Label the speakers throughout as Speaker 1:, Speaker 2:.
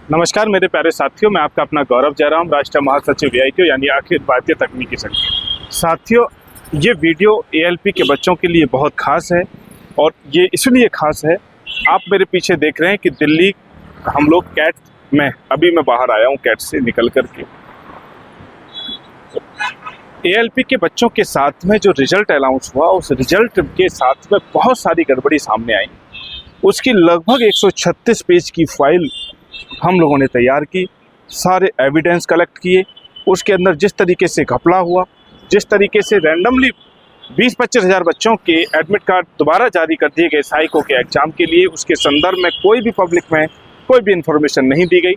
Speaker 1: नमस्कार मेरे प्यारे साथियों, मैं आपका अपना गौरव जयराम, राष्ट्रीय महासचिव AITU यानी अखिल भारतीय तकनीकी संघ। साथियों, ये वीडियो ALP के बच्चों के लिए बहुत खास है और ये इसलिए खास है, आप मेरे पीछे देख रहे हैं कि दिल्ली हम लोग कैट में, अभी मैं बाहर आया हूँ कैट से निकल करके। ALP के बच्चों के साथ में जो रिजल्ट अनाउंस हुआ, उस रिजल्ट के साथ में बहुत सारी गड़बड़ी सामने आई। उसकी लगभग 136 पेज की फाइल हम लोगों ने तैयार की, सारे एविडेंस कलेक्ट किए। उसके अंदर जिस तरीके से घपला हुआ, जिस तरीके से रैंडमली 20-25 हज़ार बच्चों के एडमिट कार्ड दोबारा जारी कर दिए गए साइको के एग्ज़ाम के लिए, उसके संदर्भ में कोई भी पब्लिक में कोई भी इन्फॉर्मेशन नहीं दी गई।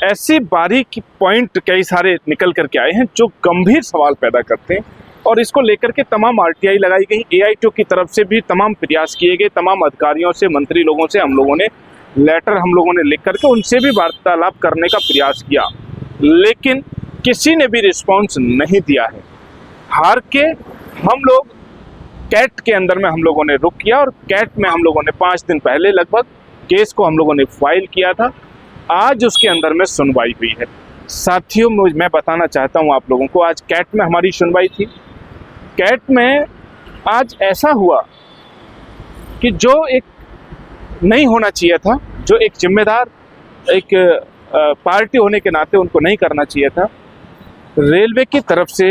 Speaker 1: ऐसी बारीक पॉइंट कई सारे निकल करके आए हैं जो गंभीर सवाल पैदा करते हैं और इसको लेकर के तमाम RTI लगाई गई। AITU की तरफ से भी तमाम प्रयास किए गए, तमाम अधिकारियों से, मंत्री लोगों से हम लोगों ने लेटर लिख करके उनसे भी वार्तालाप करने का प्रयास किया, लेकिन किसी ने भी रिस्पांस नहीं दिया है। हार के हम लोग कैट के अंदर में हम लोगों ने रुक किया और कैट में हम लोगों ने 5 दिन पहले लगभग केस को हम लोगों ने फाइल किया था। आज उसके अंदर में सुनवाई हुई है। साथियों, मैं बताना चाहता हूँ आप लोगों को, आज कैट में हमारी सुनवाई थी। कैट में आज ऐसा हुआ कि जो एक नहीं होना चाहिए था, जो एक जिम्मेदार एक पार्टी होने के नाते उनको नहीं करना चाहिए था। रेलवे की तरफ से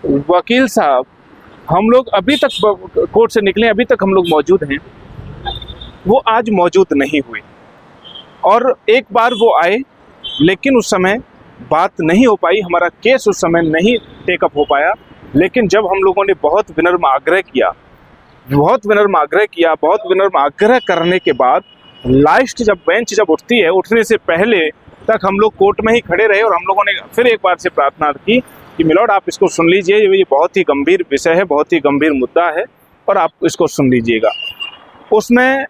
Speaker 1: वकील साहब, हम लोग अभी तक कोर्ट से निकले, अभी तक हम लोग मौजूद हैं, वो आज मौजूद नहीं हुए। और एक बार वो आए, लेकिन उस समय बात नहीं हो पाई, हमारा केस उस समय नहीं टेकअप हो पाया। लेकिन जब हम लोगों ने बहुत विनम्र आग्रह किया, बहुत विनम्र आग्रह करने के बाद लास्ट जब बेंच जब उठती है, उठने से पहले तक हम लोग कोर्ट में ही खड़े रहे और हम लोगों ने फिर एक बार से प्रार्थना की कि मिलोड आप इसको सुन लीजिए, ये बहुत ही गंभीर विषय है, बहुत ही गंभीर मुद्दा है और आप इसको सुन लीजिएगा। उसमें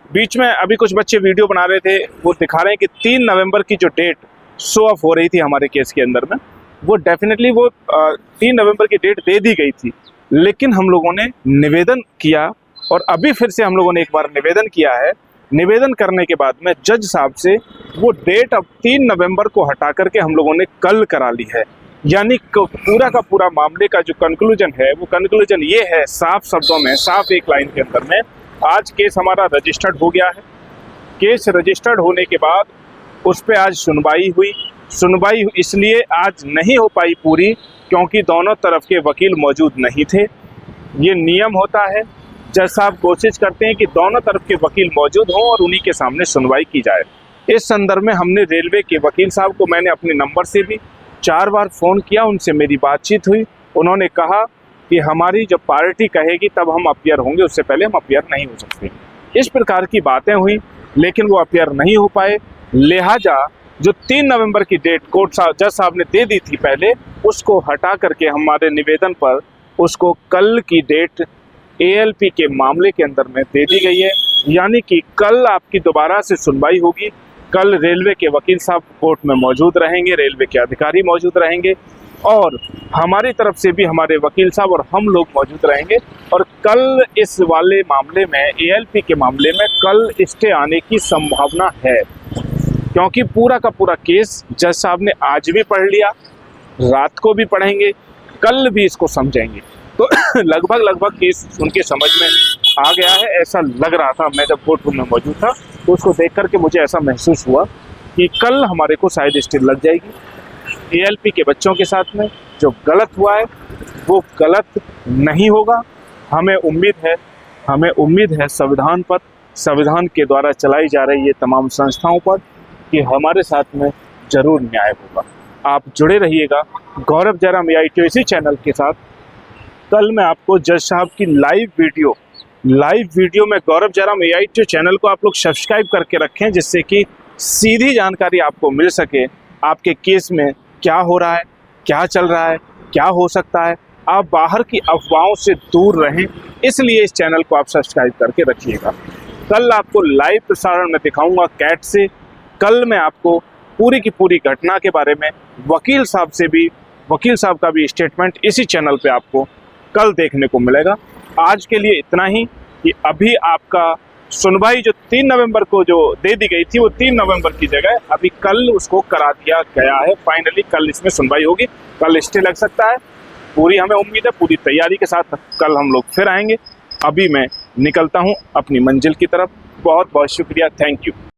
Speaker 1: बीच में अभी कुछ बच्चे वीडियो बना रहे थे, वो दिखा रहे हैं कि 3 नवंबर की जो डेट शो ऑफ हो रही थी हमारे केस के अंदर में, वो डेफिनेटली वो 3 नवंबर की डेट दे दी गई थी। लेकिन हम लोगों ने निवेदन किया और अभी फिर से हम लोगों ने एक बार निवेदन किया है। निवेदन करने के बाद में जज साहब से वो डेट अब 3 नवंबर को हटा करके हम लोगों ने कल करा ली है। यानी पूरा का पूरा मामले का जो कंक्लूजन है, वो कंक्लूजन ये है, साफ शब्दों में, साफ एक लाइन के अंदर में, आज केस हमारा रजिस्टर्ड हो गया है। केस रजिस्टर्ड होने के बाद उस पर आज सुनवाई हुई। सुनवाई इसलिए आज नहीं हो पाई पूरी क्योंकि दोनों तरफ के वकील मौजूद नहीं थे। ये नियम होता है, जज साहब कोशिश करते हैं कि दोनों तरफ के वकील मौजूद हों और उन्हीं के सामने सुनवाई की जाए। इस संदर्भ में हमने रेलवे के वकील साहब को, मैंने अपने नंबर से भी 4 बार फ़ोन किया, उनसे मेरी बातचीत हुई। उन्होंने कहा कि हमारी जब पार्टी कहेगी तब हम अपीयर होंगे, उससे पहले हम अपीयर नहीं हो सकते। इस प्रकार की बातें हुई, लेकिन वो अपीयर नहीं हो पाए। लिहाजा जो 3 नवंबर की डेट जज साहब ने दे दी थी पहले, उसको हटा करके हमारे निवेदन पर उसको कल की डेट ALP के मामले के अंदर में दे दी गई है। यानी कि कल आपकी दोबारा से सुनवाई होगी। कल रेलवे के वकील साहब कोर्ट में मौजूद रहेंगे, रेलवे के अधिकारी मौजूद रहेंगे और हमारी तरफ से भी हमारे वकील साहब और हम लोग मौजूद रहेंगे। और कल इस वाले मामले में, ALP के मामले में कल स्टे आने की संभावना है, क्योंकि पूरा का पूरा केस जज साहब ने आज भी पढ़ लिया, रात को भी पढ़ेंगे, कल भी इसको समझेंगे। तो लगभग केस उनके समझ में आ गया है, ऐसा लग रहा था। मैं जब कोर्ट रूम में मौजूद था तो उसको देख करके मुझे ऐसा महसूस हुआ कि कल हमारे को शायद स्टे लग जाएगी। ALP के बच्चों के साथ में जो गलत हुआ है वो गलत नहीं होगा। हमें उम्मीद है संविधान पर, संविधान के द्वारा चलाई जा रही ये तमाम संस्थाओं पर कि हमारे साथ में जरूर न्याय होगा। आप जुड़े रहिएगा गौरव जयराम AITU इसी चैनल के साथ। कल मैं आपको जज साहब की लाइव वीडियो में गौरव जयराम AITU चैनल को आप लोग सब्सक्राइब करके रखें, जिससे कि सीधी जानकारी आपको मिल सके, आपके केस में क्या हो रहा है, क्या चल रहा है, क्या हो सकता है। आप बाहर की अफवाहों से दूर रहें, इसलिए इस चैनल को आप सब्सक्राइब करके रखिएगा। कल आपको लाइव प्रसारण में दिखाऊंगा कैट से। कल मैं आपको पूरी की पूरी घटना के बारे में वकील साहब का भी स्टेटमेंट इसी चैनल पे आपको कल देखने को मिलेगा। आज के लिए इतना ही कि अभी आपका सुनवाई जो 3 नवंबर को जो दे दी गई थी वो 3 नवंबर की जगह अभी कल उसको करा दिया गया है। फाइनली कल इसमें सुनवाई होगी, कल स्टे लग सकता है। पूरी हमें उम्मीद है, पूरी तैयारी के साथ कल हम लोग फिर आएंगे। अभी मैं निकलता हूं अपनी मंजिल की तरफ। बहुत बहुत शुक्रिया, थैंक यू।